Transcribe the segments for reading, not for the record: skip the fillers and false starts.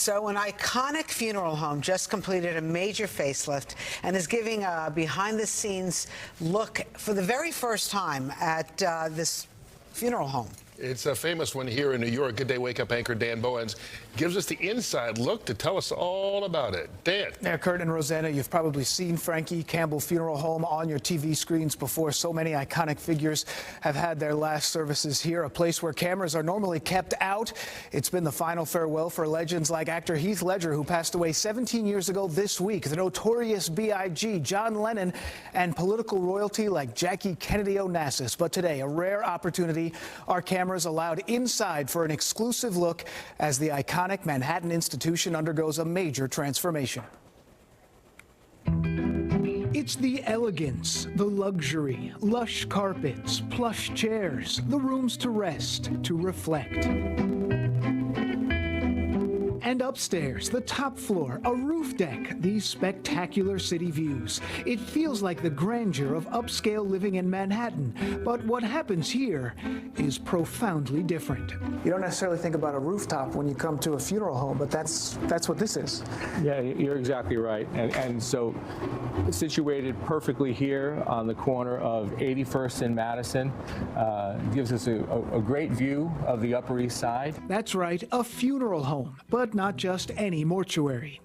So an iconic funeral home just completed a major facelift and is giving a behind-the-scenes look for the very first time at this funeral home. It's a famous one here in New York. Good Day Wake Up anchor Dan Bowens gives us the inside look to tell us all about it. Dan. Yeah, Kurt and Rosanna, you've probably seen Frankie Campbell Funeral Home on your TV screens before. So many iconic figures have had their last services here, a place where cameras are normally kept out. It's been the final farewell for legends like actor Heath Ledger, who passed away 17 years ago this week, the notorious B.I.G., John Lennon, and political royalty like Jackie Kennedy Onassis. But today, a rare opportunity. Our cameras allowed inside for an exclusive look as the iconic Manhattan institution undergoes a major transformation. It's the elegance, the luxury, lush carpets, plush chairs, the rooms to rest, to reflect. And upstairs, the top floor, a roof deck, these spectacular city views. It feels like the grandeur of upscale living in Manhattan, but what happens here is profoundly different. You don't necessarily think about a rooftop when you come to a funeral home, but that's what this is. Yeah, you're exactly right. And so situated perfectly here on the corner of 81st and Madison gives us a great view of the Upper East Side. That's right, a funeral home, but not just any mortuary.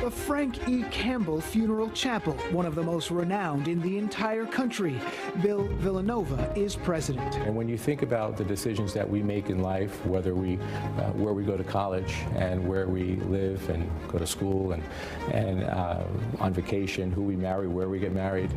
The Frank E. Campbell Funeral Chapel, one of the most renowned in the entire country. Bill Villanova is president. And when you think about the decisions that we make in life, whether where we go to college and where we live and go to school and on vacation, who we marry, where we get married,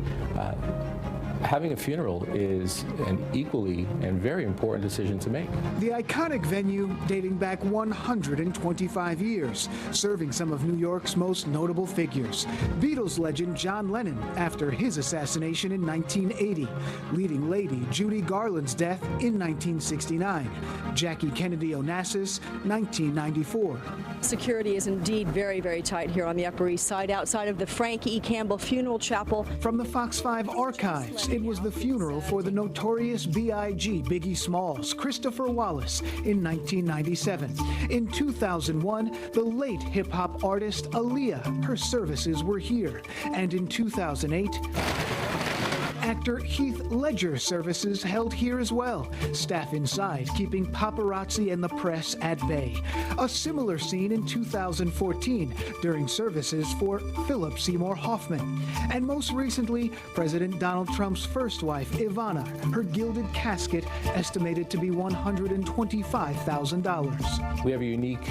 having a funeral is an equally and very important decision to make. The iconic venue dating back 125 years, serving some of New York's most notable figures. Beatles legend John Lennon after his assassination in 1980. Leading lady Judy Garland's death in 1969. Jackie Kennedy Onassis, 1994. Security is indeed very, very tight here on the Upper East Side, outside of the Frank E. Campbell Funeral Chapel. From the Fox 5 archives, it was the funeral for the notorious B.I.G. Biggie Smalls, Christopher Wallace, in 1997. In 2001, the late hip-hop artist Aaliyah, her services were here. And in 2008, actor Heath Ledger services held here as well. Staff inside keeping paparazzi and the press at bay. A similar scene in 2014 during services for Philip Seymour Hoffman. And most recently, President Donald Trump's first wife, Ivana, her gilded casket estimated to be $125,000. We have a unique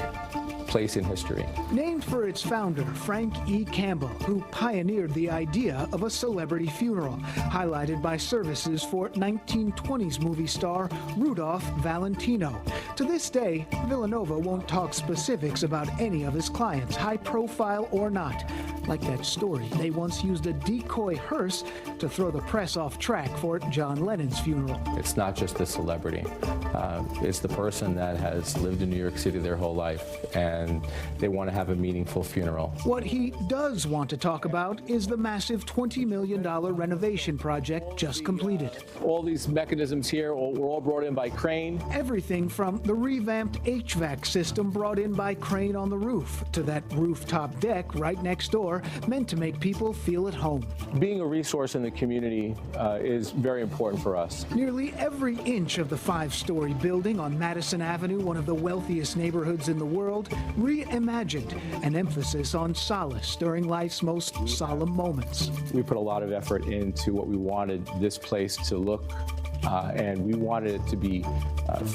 place in history. Named for its founder, Frank E. Campbell, who pioneered the idea of a celebrity funeral, highlighted by services for 1920s movie star Rudolph Valentino. To this day, Villanova won't talk specifics about any of his clients, high profile or not. Like that story, they once used a decoy hearse to throw the press off track for John Lennon's funeral. It's not just the celebrity. It's the person that has lived in New York City their whole life, and they want to have a meaningful funeral. What he does want to talk about is the massive $20 million renovation project just completed. All these mechanisms here were all brought in by crane. Everything from the revamped HVAC system brought in by crane on the roof to that rooftop deck right next door, meant to make people feel at home. Being a resource in the community is very important for us. Nearly every inch of the 5-story building on Madison Avenue, one of the wealthiest neighborhoods in the world, reimagined, an emphasis on solace during life's most solemn moments. We put a lot of effort into what we wanted this place to look and we wanted it to be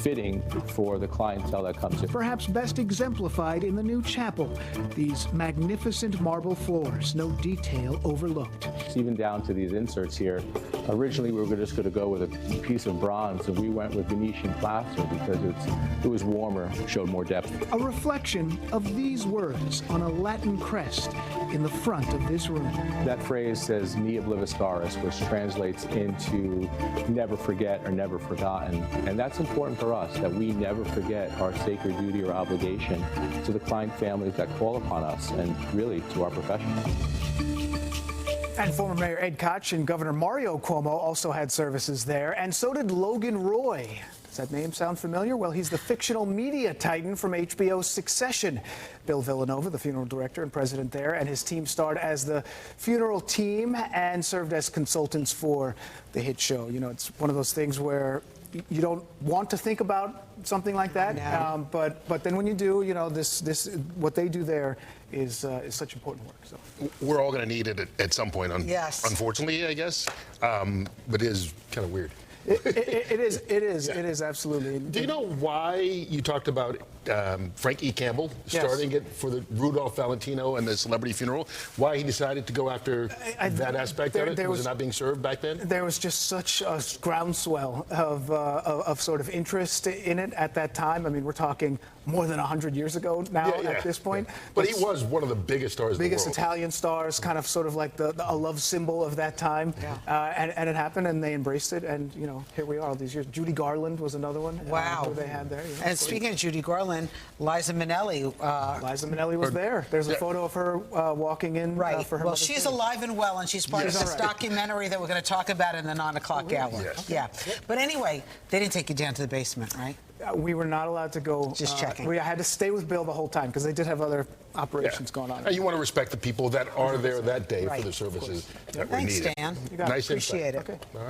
fitting for the clientele that comes in. Perhaps best exemplified in the new chapel, these magnificent marble floors, no detail overlooked. Even down to these inserts here. Originally, we were just going to go with a piece of bronze, and we went with Venetian plaster because it was warmer, showed more depth. A reflection of these words on a Latin crest in the front of this room. That phrase says "ne obliviscaris," which translates into never forget or never forgotten. And that's important for us, that we never forget our sacred duty or obligation to the client families that call upon us and really to our profession. And former Mayor Ed Koch and Governor Mario Cuomo also had services there, and so did Logan Roy. Does that name sound familiar? Well, he's the fictional media titan from HBO's Succession. Bill Villanova, the funeral director and president there, and his team starred as the funeral team and served as consultants for the hit show. You know, it's one of those things where you don't want to think about something like that, No. but then when you do, you know, this what they do there is such important work. So We're all going to need it at some point, Yes. unfortunately, I guess. But it is kind of weird. it is absolutely. Do you know why you talked about Frank E. Campbell starting it for the Rudolph Valentino and the celebrity funeral? Why he decided to go after that aspect of it? Was it not being served back then? There was just such a groundswell of sort of interest in it at that time. I mean, we're talking more than 100 years ago now at this point. Yeah. But he was one of the biggest stars in the world. Biggest Italian stars, kind of sort of like a love symbol of that time. And it happened, and they embraced it, and, you know, here we are all these years. Judy Garland was another one. Wow. Who they had there. Yeah. And speaking of Judy Garland, Liza Minnelli. Liza Minnelli was there. There's a photo of her walking in for her. Well, she's alive and well, and she's part of this documentary that we're going to talk about in the 9 o'clock hour. Yes. Yeah. But anyway, they didn't take you down to the basement, right? We were not allowed to go. Just checking. We had to stay with Bill the whole time because they did have other operations going on. And you want to respect the people that are there that day for Right. the services that were Thanks, needed. Dan. You got it. Nice insight. Appreciate it. Okay. All right.